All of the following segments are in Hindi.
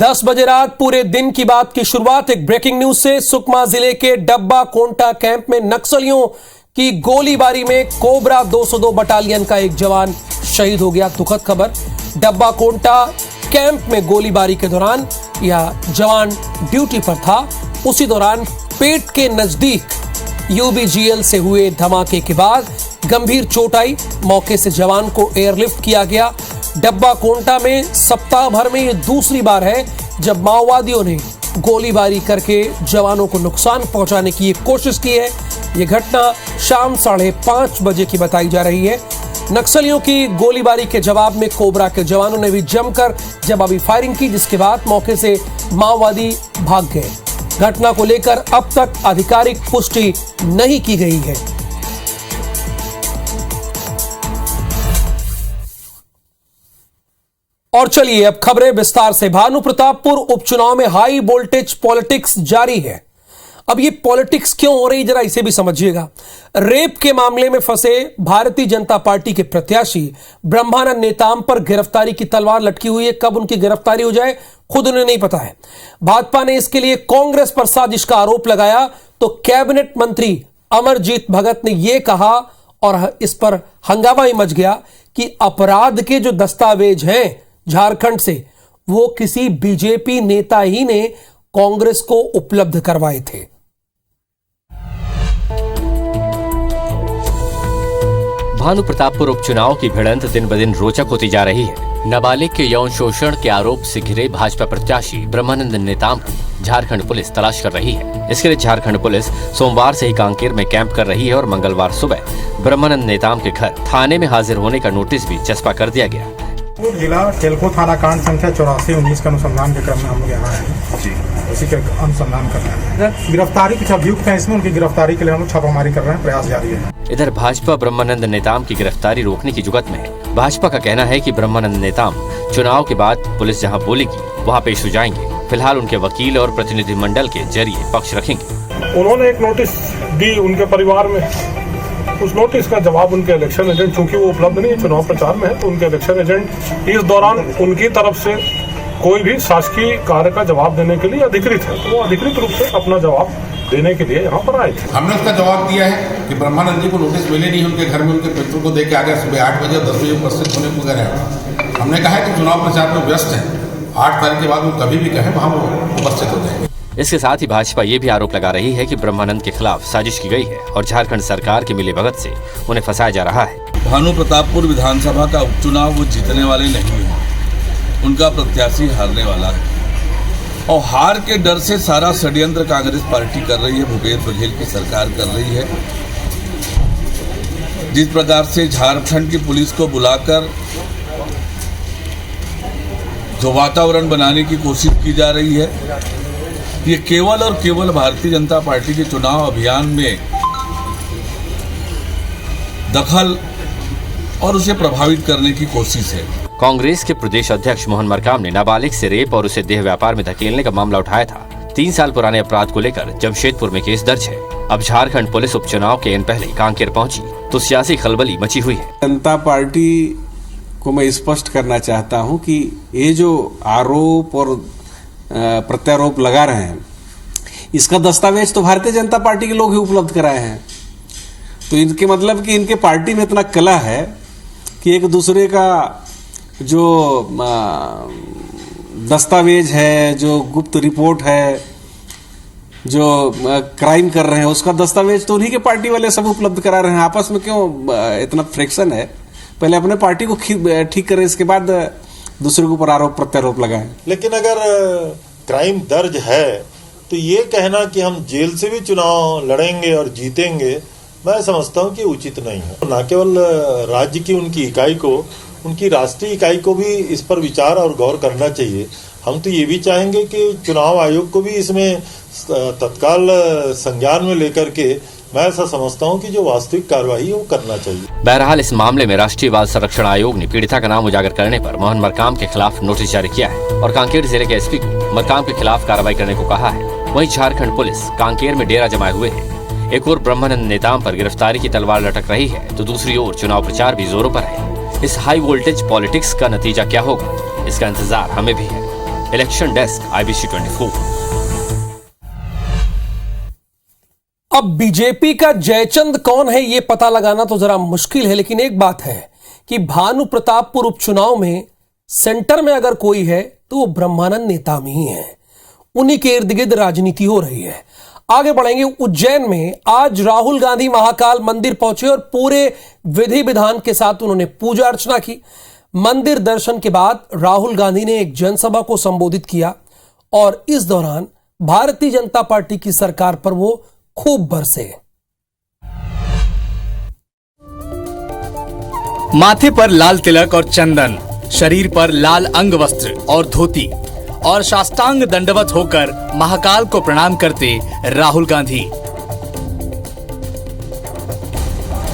10 बजे रात पूरे दिन की बात की शुरुआत एक ब्रेकिंग न्यूज से। सुकमा जिले के डब्बा कोंटा कैंप में नक्सलियों की गोलीबारी में कोबरा 202 बटालियन का एक जवान शहीद हो गया। दुखद खबर, डब्बा कोंटा कैंप में गोलीबारी के दौरान यह जवान ड्यूटी पर था। उसी दौरान पेट के नजदीक यूबीजीएल से हुए धमाके के बाद गंभीर चोट आई। मौके से जवान को एयरलिफ्ट किया गया। डब्बा कोंटा में सप्ताह भर में यह दूसरी बार है जब माओवादियों ने गोलीबारी करके जवानों को नुकसान पहुंचाने की कोशिश की है। यह घटना शाम 5:30 बजे की बताई जा रही है। नक्सलियों की गोलीबारी के जवाब में कोबरा के जवानों ने भी जमकर जवाबी फायरिंग की, जिसके बाद मौके से माओवादी भाग गए। घटना को लेकर अब तक आधिकारिक पुष्टि नहीं की गई है। और चलिए अब खबरें विस्तार से। भानु प्रतापपुर उपचुनाव में हाई वोल्टेज पॉलिटिक्स जारी है। अब ये पॉलिटिक्स क्यों हो रही, जरा इसे भी समझिएगा। रेप के मामले में फंसे भारतीय जनता पार्टी के प्रत्याशी ब्रह्मानंद नेताम पर गिरफ्तारी की तलवार लटकी हुई है। कब उनकी गिरफ्तारी हो जाए खुद उन्हें नहीं पता है। भाजपा ने इसके लिए कांग्रेस पर साजिश का आरोप लगाया तो कैबिनेट मंत्री अमरजीत भगत ने यह कहा और इस पर हंगामा ही मच गया कि अपराध के जो दस्तावेज हैं झारखंड से, वो किसी बीजेपी नेता ही ने कांग्रेस को उपलब्ध करवाए थे। भानु प्रतापपुर उपचुनाव की भिड़ंत दिन ब दिन रोचक होती जा रही है। नाबालिग के यौन शोषण के आरोप से घिरे भाजपा प्रत्याशी ब्रह्मानंद नेताम को झारखंड पुलिस तलाश कर रही है। इसके लिए झारखंड पुलिस सोमवार से ही कांकेर में कैंप कर रही है और मंगलवार सुबह ब्रह्मानंद नेताम के घर थाने में हाजिर होने का नोटिस भी चस्पा कर दिया गया। जिला टेल्को थाना कांड संख्या 84-19 के अनुसंधान के क्रम में हम यहाँ हैं जी, उसी के अनुसंधान कर रहे हैं। गिरफ्तारी कुछ अभियुक्त हैं, इसमें उनकी गिरफ्तारी के लिए हम छापामारी कर रहे हैं, प्रयास जारी है। इधर भाजपा ब्रह्मानंद नेताम की गिरफ्तारी रोकने की जुगत में भाजपा का कहना है कि ब्रह्मानंद नेताम चुनाव के बाद पुलिस जहां बोलेगी वहां पेश हो जाएंगे। फिलहाल उनके वकील और प्रतिनिधिमंडल के जरिए पक्ष रखेंगे। उन्होंने एक नोटिस दी उनके परिवार में, उस नोटिस का जवाब उनके इलेक्शन एजेंट, चूंकि वो उपलब्ध नहीं है, चुनाव प्रचार में है, तो उनके इलेक्शन एजेंट इस दौरान उनकी तरफ से कोई भी शासकीय कार्य का जवाब देने के लिए अधिकृत है, तो वो अधिकृत रूप से अपना जवाब देने के लिए यहाँ पर आए थे। हमने उसका जवाब दिया है कि ब्रह्मानंद जी को नोटिस मिले नहीं, उनके घर में उनके पितरों को दे के आ गया। सुबह 8 बजे और 10 बजे उपस्थित होने को गए। हमने कहा है कि चुनाव प्रचार में व्यस्त है, 8 तारीख के बाद वो कभी भी कहे वहाँ वो उपस्थित हो जाएंगे। इसके साथ ही भाजपा ये भी आरोप लगा रही है कि ब्रह्मानंद के खिलाफ साजिश की गई है और झारखंड सरकार के मिलीभगत से उन्हें फंसाया जा रहा है। भानु प्रतापपुर विधानसभा का उपचुनाव वो जीतने वाले नहीं है, उनका प्रत्याशी हारने वाला है और हार के डर से सारा षड्यंत्र कांग्रेस पार्टी कर रही है, भूपेश बघेल की सरकार कर रही है। जिस प्रकार से झारखंड की पुलिस को बुलाकर जो वातावरण बनाने की कोशिश की जा रही है, ये केवल और केवल भारतीय जनता पार्टी के चुनाव अभियान में दखल और उसे प्रभावित करने की कोशिश है। कांग्रेस के प्रदेश अध्यक्ष मोहन मरकाम ने नाबालिग से रेप और उसे देह व्यापार में धकेलने का मामला उठाया था। 3 साल पुराने अपराध को लेकर जमशेदपुर में केस दर्ज है। अब झारखंड पुलिस उपचुनाव के इन पहले कांकेर पहुंची तो सियासी खलबली मची हुई है। जनता पार्टी को मैं स्पष्ट करना चाहता हूं कि ये जो आरोप और प्रत्यारोप लगा रहे हैं, इसका दस्तावेज तो भारतीय जनता पार्टी के लोग ही उपलब्ध कराए हैं। तो इनके मतलब कि इनके पार्टी में इतना कला है कि एक दूसरे का जो दस्तावेज है, जो गुप्त रिपोर्ट है, जो क्राइम कर रहे हैं, उसका दस्तावेज तो उन्हीं के पार्टी वाले सब उपलब्ध करा रहे हैं। आपस में क्यों इतना फ्रिक्शन है? पहले अपने पार्टी को ठीक करें, इसके बाद दूसरे के ऊपर आरोप प्रत्यारोप लगाएं। लेकिन अगर क्राइम दर्ज है तो ये कहना कि हम जेल से भी चुनाव लड़ेंगे और जीतेंगे, मैं समझता हूं कि उचित नहीं है। न केवल राज्य की उनकी इकाई को, उनकी राष्ट्रीय इकाई को भी इस पर विचार और गौर करना चाहिए। हम तो ये भी चाहेंगे कि चुनाव आयोग को भी इसमें तत्काल संज्ञान में लेकर के, मैं ऐसा समझता हूं कि जो वास्तविक कार्रवाई है वो करना चाहिए। बहरहाल इस मामले में राष्ट्रीय बाल संरक्षण आयोग ने पीड़िता का नाम उजागर करने पर मोहन मरकाम के खिलाफ नोटिस जारी किया है और कांकेर जिले के एसपी को मरकाम के खिलाफ कार्रवाई करने को कहा है। वहीं झारखंड पुलिस कांकेर में डेरा जमाए हुए है। एक ओर ब्रह्मानंद नेताम पर गिरफ्तारी की तलवार लटक रही है तो दूसरी ओर चुनाव प्रचार भी जोरों पर है। इस हाई वोल्टेज पॉलिटिक्स का नतीजा क्या होगा, इसका इंतजार हमें भी है। Election desk IBC 24। अब बीजेपी का जयचंद कौन है ये पता लगाना तो जरा मुश्किल है, लेकिन एक बात है कि भानु प्रतापपुर उपचुनाव में सेंटर में अगर कोई है तो वो ब्रह्मानंद नेताम ही है। उन्हीं के इर्द गिर्द राजनीति हो रही है। आगे बढ़ेंगे। उज्जैन में आज राहुल गांधी महाकाल मंदिर पहुंचे और पूरे विधि विधान के साथ उन्होंने पूजा अर्चना की। मंदिर दर्शन के बाद राहुल गांधी ने एक जनसभा को संबोधित किया और इस दौरान भारतीय जनता पार्टी की सरकार पर वो खूब बरसे। माथे पर लाल तिलक और चंदन, शरीर पर लाल अंग वस्त्र और धोती और साष्टांग दंडवत होकर महाकाल को प्रणाम करते राहुल गांधी।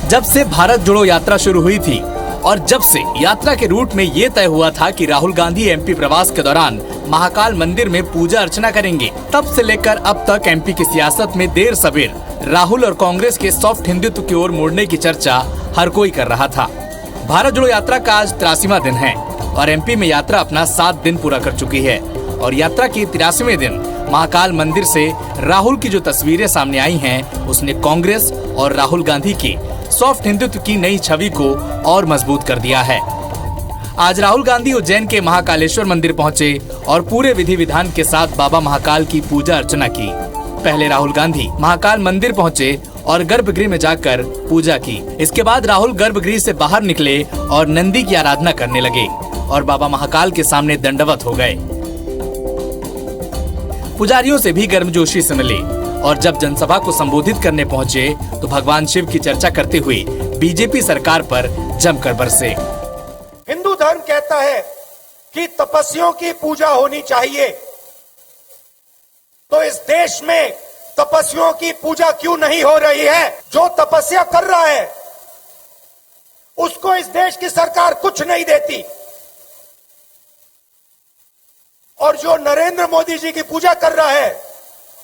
जब से भारत जोड़ो यात्रा शुरू हुई थी और जब से यात्रा के रूट में ये तय हुआ था कि राहुल गांधी MP प्रवास के दौरान महाकाल मंदिर में पूजा अर्चना करेंगे, तब से लेकर अब तक MP की सियासत में देर सवेर राहुल और कांग्रेस के सॉफ्ट हिंदुत्व की ओर मुड़ने की चर्चा हर कोई कर रहा था। भारत जोड़ो यात्रा का आज 83वां दिन है और MP में यात्रा अपना 7 दिन पूरा कर चुकी है और यात्रा के 83वें दिन महाकाल मंदिर से राहुल की जो तस्वीरें सामने आई हैं, उसने कांग्रेस और राहुल गांधी की सॉफ्ट हिंदुत्व की नई छवि को और मजबूत कर दिया है। आज राहुल गांधी उज्जैन के महाकालेश्वर मंदिर पहुंचे और पूरे विधि विधान के साथ बाबा महाकाल की पूजा अर्चना की। पहले राहुल गांधी महाकाल मंदिर पहुंचे और गर्भगृह में जाकर पूजा की। इसके बाद राहुल गर्भगृह से बाहर निकले और नंदी की आराधना करने लगे और बाबा महाकाल के सामने दंडवत हो गए। पुजारियों से भी गर्मजोशी से मिले और जब जनसभा को संबोधित करने पहुंचे तो भगवान शिव की चर्चा करते हुए बीजेपी सरकार पर जमकर बरसे। हिंदू धर्म कहता है कि तपस्वियों की पूजा होनी चाहिए, तो इस देश में तपस्वियों की पूजा क्यों नहीं हो रही है? जो तपस्या कर रहा है उसको इस देश की सरकार कुछ नहीं देती और जो नरेंद्र मोदी जी की पूजा कर रहा है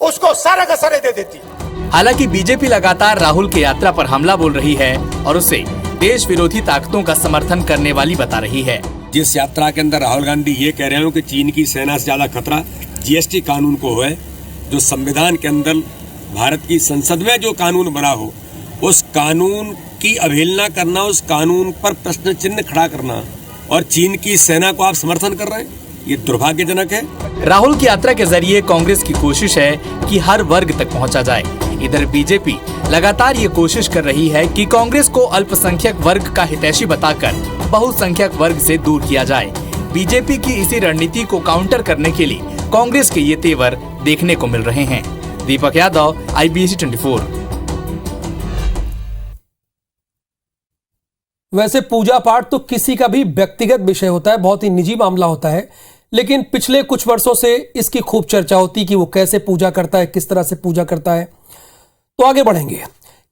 उसको सारा का सारे दे देती। हालांकि बीजेपी लगातार राहुल की यात्रा पर हमला बोल रही है और उसे देश विरोधी ताकतों का समर्थन करने वाली बता रही है। जिस यात्रा के अंदर राहुल गांधी ये कह रहे हो कि चीन की सेना से ज्यादा खतरा GST कानून को है, जो संविधान के अंदर भारत की संसद में जो कानून बना हो उस कानून की अवहेलना करना, उस कानून पर प्रश्न चिन्ह खड़ा करना और चीन की सेना को आप समर्थन कर रहे हैं, ये दुर्भाग्यजनक है। राहुल की यात्रा के जरिए कांग्रेस की कोशिश है कि हर वर्ग तक पहुंचा जाए। इधर बीजेपी लगातार ये कोशिश कर रही है कि कांग्रेस को अल्पसंख्यक वर्ग का हितैषी बताकर बहुसंख्यक वर्ग से दूर किया जाए। बीजेपी की इसी रणनीति को काउंटर करने के लिए कांग्रेस के ये तेवर देखने को मिल रहे हैं। दीपक यादव, IBC 24। वैसे पूजा पाठ तो किसी का भी व्यक्तिगत विषय होता है, बहुत ही निजी मामला होता है, लेकिन पिछले कुछ वर्षों से इसकी खूब चर्चा होती कि वो कैसे पूजा करता है, किस तरह से पूजा करता है। तो आगे बढ़ेंगे।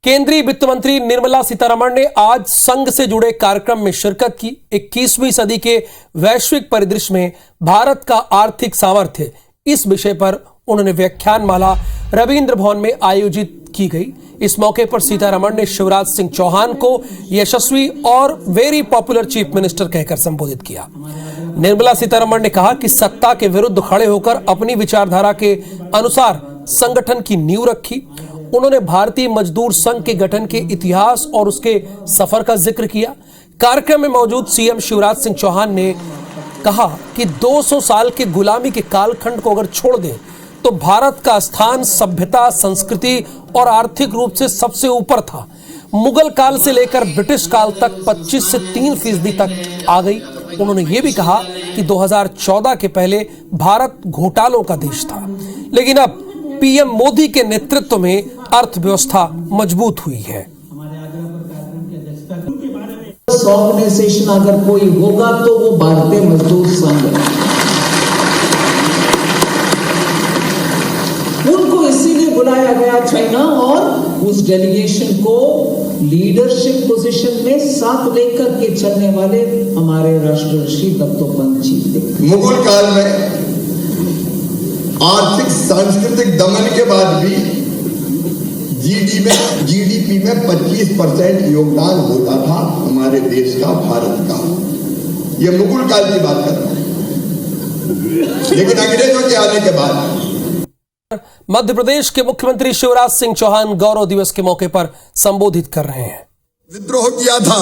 केंद्रीय वित्त मंत्री निर्मला सीतारमण ने आज संघ से जुड़े कार्यक्रम में शिरकत की। 21वीं सदी के वैश्विक परिदृश्य में भारत का आर्थिक सामर्थ्य, इस विषय पर उन्होंने व्याख्यानमाला रविंद्र भवन में आयोजित की गई। इस मौके पर सीतारमण ने शिवराज सिंह चौहान को यशस्वी और वेरी पॉपुलर चीफ मिनिस्टर कहकर संबोधित किया। निर्मला सीतारमण ने कहा कि सत्ता के विरुद्ध खड़े होकर अपनी विचारधारा के अनुसार संगठन की नींव रखी। उन्होंने भारतीय मजदूर संघ के गठन के इतिहास और उसके सफर का जिक्र किया। कार्यक्रम में मौजूद CM शिवराज सिंह चौहान ने कहा कि 200 साल के गुलामी के कालखंड को अगर छोड़ दें तो भारत का स्थान सभ्यता, संस्कृति और आर्थिक रूप से सबसे ऊपर था। मुगल काल से लेकर ब्रिटिश काल तक 25 से 3% तक आ गई। उन्होंने ये भी कहा कि 2014 के पहले भारत घोटालों का देश था, लेकिन अब PM मोदी के नेतृत्व में अर्थव्यवस्था मजबूत हुई है। ऑर्गेनाइजेशन अगर कोई होगा तो वो भारतीय मजदूर संघ है। उनको इसीलिए बुलाया गया चाइना और उस डेलीगेशन को लीडरशिप पोजीशन में साथ लेकर के चलने वाले हमारे राष्ट्रऋषि दत्तोपंत जी थे। मुगल काल में आर्थिक सांस्कृतिक दमन के बाद भी GDP में 25% योगदान होता था हमारे देश का, भारत का। ये मुगल काल की बात कर रहा हूं। लेकिन अंग्रेजों के आने के बाद मध्य प्रदेश के मुख्यमंत्री शिवराज सिंह चौहान गौरव दिवस के मौके पर संबोधित कर रहे हैं। विद्रोह किया था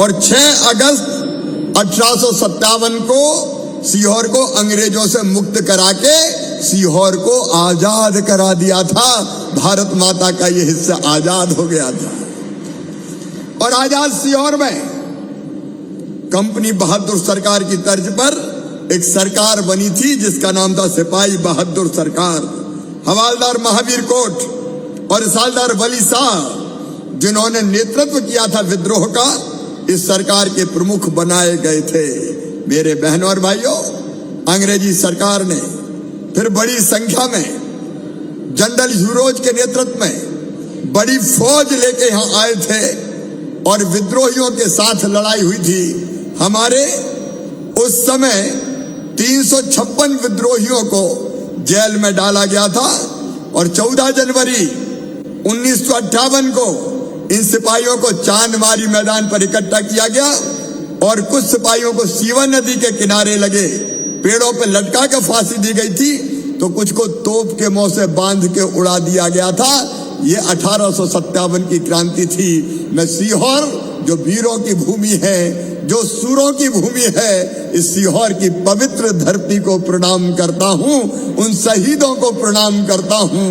और 6 अगस्त 1857 को सीहोर को अंग्रेजों से मुक्त करा के सीहोर को आजाद करा दिया था। भारत माता का यह हिस्सा आजाद हो गया था और आजाद सीहोर में कंपनी बहादुर सरकार की तर्ज पर एक सरकार बनी थी जिसका नाम था सिपाही बहादुर सरकार। हवालदार महावीर कोट और सालदार वली शाह जिन्होंने नेतृत्व किया था विद्रोह का, इस सरकार के प्रमुख बनाए गए थे। मेरे बहनों और भाइयों, अंग्रेजी सरकार ने फिर बड़ी संख्या में जनरल ह्यूरोज के नेतृत्व में बड़ी फौज लेके यहां आए थे और विद्रोहियों के साथ लड़ाई हुई थी। हमारे उस समय 356 विद्रोहियों को जेल में डाला गया था और 14 जनवरी 1958 को इन सिपाहियों को चांदमारी मैदान पर इकट्ठा किया गया और कुछ सिपाहियों को सीवन नदी के किनारे लगे पेड़ों पर लटका के फांसी दी गई थी, तो कुछ को तोप के मुंह से बांध के उड़ा दिया गया था। ये 1857 की क्रांति थी। मैं सीहोर जो वीरों की भूमि है, जो सूरों की भूमि है, इस सीहोर की पवित्र धरती को प्रणाम करता हूं, उन शहीदों को प्रणाम करता हूं।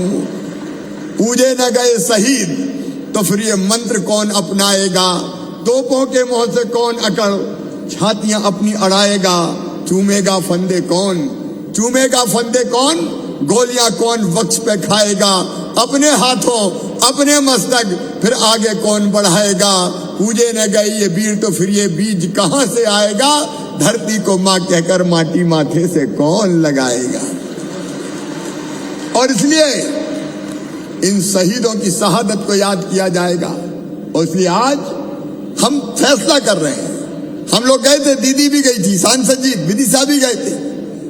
पूजे न गए शहीद तो फिर ये मंत्र कौन अपनाएगा? तोपों के मुंह से कौन अकड़ छातियां अपनी अड़ाएगा? चूमेगा फंदे कौन? चूमेगा फंदे कौन? गोलियां कौन वक्ष पे खाएगा? अपने हाथों अपने मस्तक फिर आगे कौन बढ़ाएगा? पूजे न गए ये वीर तो फिर ये बीज कहां से आएगा? धरती को मां कहकर माटी माथे से कौन लगाएगा? और इसलिए इन शहीदों की शहादत को याद किया जाएगा और इसलिए आज हम फैसला कर रहे हैं। हम लोग गए थे, दीदी भी गई थी, सांसद जी विदिशा भी गए थे,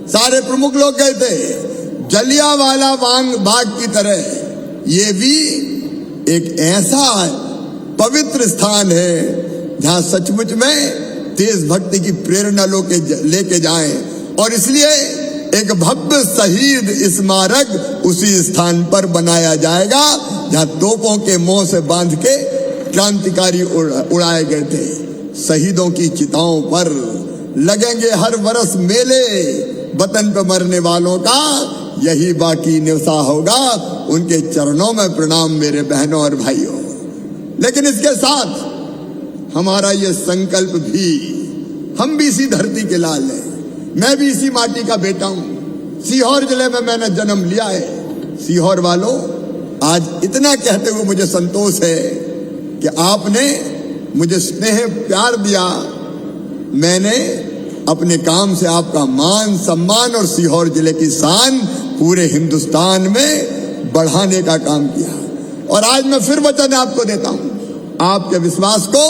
सारे प्रमुख लोग गए थे। जलियांवाला बाग की तरह ये भी एक ऐसा पवित्र स्थान है जहां सचमुच में देशभक्ति की प्रेरणा लेके जाएं और इसलिए एक भव्य शहीद स्मारक उसी स्थान पर बनाया जाएगा जहां तोपों के मुंह से बांध के क्रांतिकारी उड़ाए गए थे। शहीदों की चिताओं पर लगेंगे हर वर्ष मेले, वतन पे मरने वालों का यही बाकी निवसा होगा। उनके चरणों में प्रणाम मेरे बहनों और भाइयों। लेकिन इसके साथ हमारा ये संकल्प भी, हम भी इसी धरती के लाल हैं, मैं भी इसी माटी का बेटा हूं। सीहोर जिले में मैंने जन्म लिया है। सीहोर वालों, आज इतना कहते हुए मुझे संतोष है कि आपने मुझे स्नेह प्यार दिया। मैंने अपने काम से आपका मान सम्मान और सीहोर जिले की शान पूरे हिंदुस्तान में बढ़ाने का काम किया और आज मैं फिर वचन आपको देता हूं, आपके विश्वास को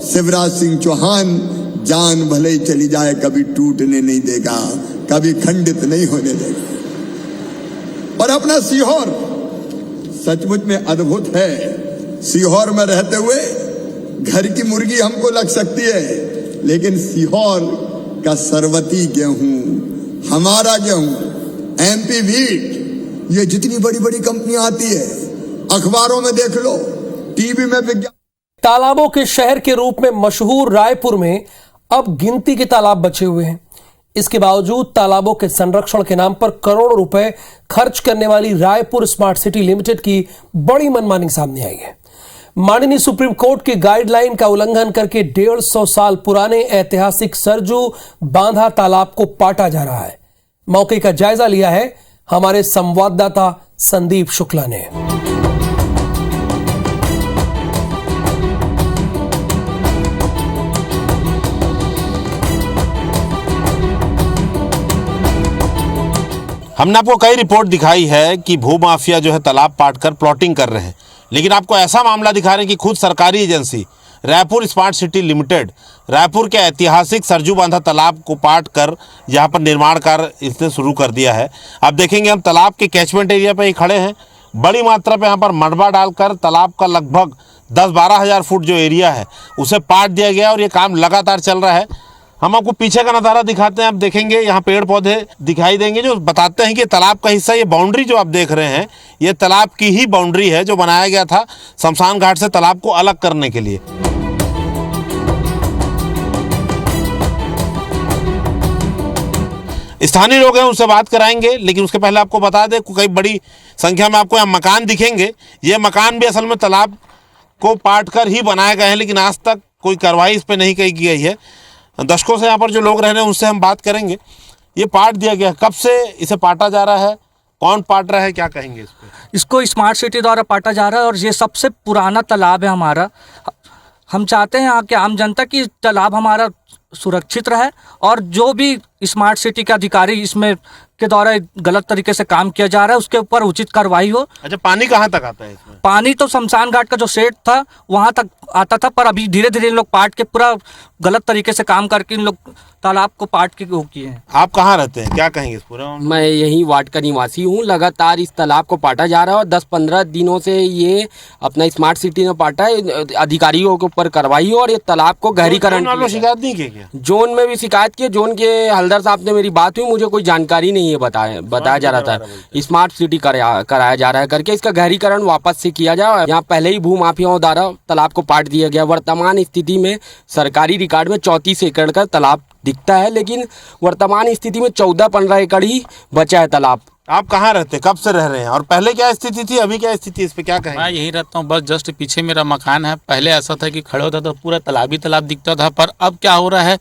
शिवराज सिंह चौहान जान भले ही चली जाए कभी टूटने नहीं देगा, कभी खंडित नहीं होने देगा। और अपना सीहोर सचमुच में अद्भुत है। सीहोर में रहते हुए घर की मुर्गी हमको लग सकती है, लेकिन सीहोर का सरवती गेहूं, हमारा गेहूं, एमपी वीट, ये जितनी बड़ी बड़ी कंपनियां आती है, अखबारों में देख लो, टीवी में विज्ञापन। तालाबों के शहर के रूप में मशहूर रायपुर में अब गिनती के तालाब बचे हुए हैं। इसके बावजूद तालाबों के संरक्षण के नाम पर करोड़ों रुपए खर्च करने वाली रायपुर स्मार्ट सिटी लिमिटेड की बड़ी मनमानी सामने आई है। माननीय सुप्रीम कोर्ट की गाइडलाइन का उल्लंघन करके 150 साल पुराने ऐतिहासिक सरजू बांधा तालाब को पाटा जा रहा है। मौके का जायजा लिया है हमारे संवाददाता संदीप शुक्ला ने। हमने आपको कई रिपोर्ट दिखाई है कि भूमाफिया जो है तालाब पाटकर प्लॉटिंग कर रहे हैं, लेकिन आपको ऐसा मामला दिखा रहे हैं कि खुद सरकारी agency Raipur smart city limited Raipur के ऐतिहासिक सरजू बांधा तालाब को पाट कर यहाँ पर निर्माण कार्य इसने शुरू कर दिया है। आप देखेंगे हम तालाब के कैचमेंट एरिया पर ही खड़े हैं। बड़ी मात्रा पे यहाँ पर मलबा डालकर तालाब का लगभग 10-12 हज़ार फुट जो एरिया है उसे पाट दिया गया और ये काम लगातार चल रहा है। हम आपको पीछे का नज़ारा दिखाते हैं, आप देखेंगे यहाँ पेड़ पौधे दिखाई देंगे जो बताते हैं कि तालाब का हिस्सा, ये बाउंड्री जो आप देख रहे हैं ये तालाब की ही बाउंड्री है जो बनाया गया था शमशान घाट से तालाब को अलग करने के लिए। स्थानीय लोग हैं, उनसे बात कराएंगे, लेकिन उसके पहले आपको बता दें कई बड़ी संख्या में आपको यहाँ मकान दिखेंगे। ये मकान भी असल में तालाब को पाट कर ही बनाए गए हैं, लेकिन आज तक कोई कार्रवाई इस पर नहीं की गई है। दशकों से यहाँ पर जो लोग रह रहे हैं उनसे हम बात करेंगे। ये पाट दिया गया, कब से इसे पाटा जा रहा है, कौन पाट रहा है, क्या कहेंगे इस पर? इसको स्मार्ट सिटी द्वारा पाटा जा रहा है और ये सबसे पुराना तालाब है हमारा। हम चाहते हैं यहाँ के आम जनता की तालाब हमारा सुरक्षित रहे और जो भी स्मार्ट सिटी के अधिकारी इसमें के द्वारा गलत तरीके से काम किया जा रहा है उसके ऊपर उचित कार्रवाई हो। अच्छा, पानी कहाँ तक आता है इसमें? पानी तो शमशान घाट का जो शेड था वहाँ तक आता था, पर अभी धीरे धीरे इन लोग पाट के पूरा गलत तरीके से काम करके इन लोग तालाब को पाट के वो किए हैं। आप कहाँ रहते हैं, क्या कहेंगे इस पूरा? मैं यही वार्ड का निवासी हूँ। लगातार इस तालाब को पाटा जा रहा है और 10-15 दिनों से ये अपना स्मार्ट सिटी ने पाटा है। अधिकारियों के ऊपर कार्रवाई हो और ये तालाब को गहरीकरण शिकायत नहीं की क्या? जोन में भी शिकायत की, जोन के हल्दर साहब ने मेरी बात हुई, मुझे कोई जानकारी नहीं है, बताया जा रहा था स्मार्ट सिटी कराया जा रहा है करके इसका गहरीकरण वापस से किया जाए। यहाँ पहले ही भू माफियाओं द्वारा तालाब को पाट दिया गया। वर्तमान स्थिति में सरकारी रिकॉर्ड में 34 एकड़ का तालाब दिखता है, लेकिन वर्तमान स्थिति में 14-15 एकड़ ही बचा है तालाब। आप कहाँ रहते हैं, कब से रह रहे हैं और पहले क्या स्थिति थी, अभी क्या स्थिति है, इस पे क्या कहेंगे? मैं यहीं रहता हूँ, बस जस्ट पीछे मेरा मकान है। पहले ऐसा था कि खड़े होता तो पूरा तालाब ही तालाब दिखता था, पर अब क्या हो रहा है,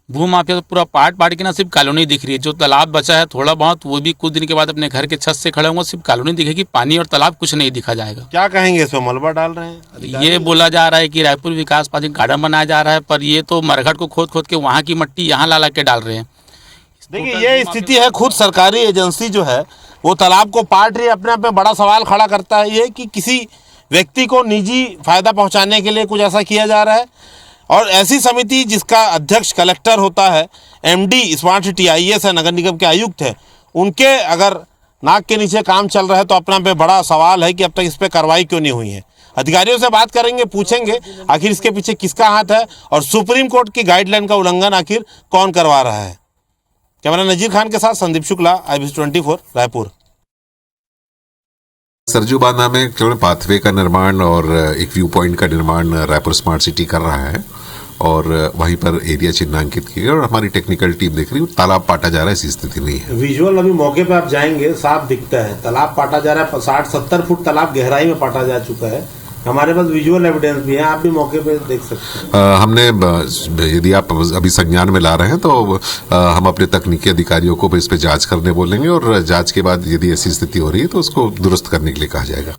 भू माफिया तो पूरा पाट के ना सिर्फ कॉलोनी दिख रही है। जो तालाब बचा है थोड़ा बहुत, वो भी कुछ दिन के बाद अपने घर के छत से खड़े होंगे, सिर्फ कॉलोनी दिखेगी, पानी और तालाब कुछ नहीं दिखा जाएगा। क्या कहेंगे, इसमें मलबा डाल रहे हैं? ये बोला जा रहा है कि रायपुर विकास पार्क गार्डन बनाया जा रहा है, पर ये तो मरघट को खोद के वहाँ की मट्टी यहाँ ला के डाल रहे हैं। देखिए ये स्थिति है, खुद सरकारी एजेंसी जो है वो तालाब को पाट रही है। अपने आप में बड़ा सवाल खड़ा करता है ये कि किसी व्यक्ति को निजी फायदा पहुंचाने के लिए कुछ ऐसा किया जा रहा है। और ऐसी समिति जिसका अध्यक्ष कलेक्टर होता है, एमडी स्मार्ट सिटी IAS है, नगर निगम के आयुक्त है, उनके अगर नाक के नीचे काम चल रहा है तो अपना पे बड़ा सवाल है कि अब तक इस पर कार्रवाई क्यों नहीं हुई है। अधिकारियों से बात करेंगे, पूछेंगे आखिर इसके पीछे किसका हाथ है और सुप्रीम कोर्ट की गाइडलाइन का उल्लंघन आखिर कौन करवा रहा है। कैमरा नजीर खान के साथ संदीप शुक्ला, IBC 24 रायपुर। सरजू बांधा में केवल पाथवे का निर्माण और एक व्यू पॉइंट का निर्माण रायपुर स्मार्ट सिटी कर रहा है और वहीं पर एरिया चिन्हांकित किया और हमारी टेक्निकल टीम देख रही है। तालाब पाटा जा रहा है, ऐसी स्थिति नहीं है। विजुअल अभी मौके पे आप जाएंगे, साफ दिखता है तालाब पाटा जा रहा है। 60-70 फुट तालाब गहराई में पाटा जा चुका है। हमारे पास विजुअल एविडेंस भी है, आप भी मौके पे देख सकते हैं। हमने, यदि आप अभी संज्ञान में ला रहे हैं तो हम अपने तकनीकी अधिकारियों को इस पे जांच करने बोलेंगे और जांच के बाद यदि ऐसी स्थिति हो रही है तो उसको दुरुस्त करने के लिए कहा जाएगा।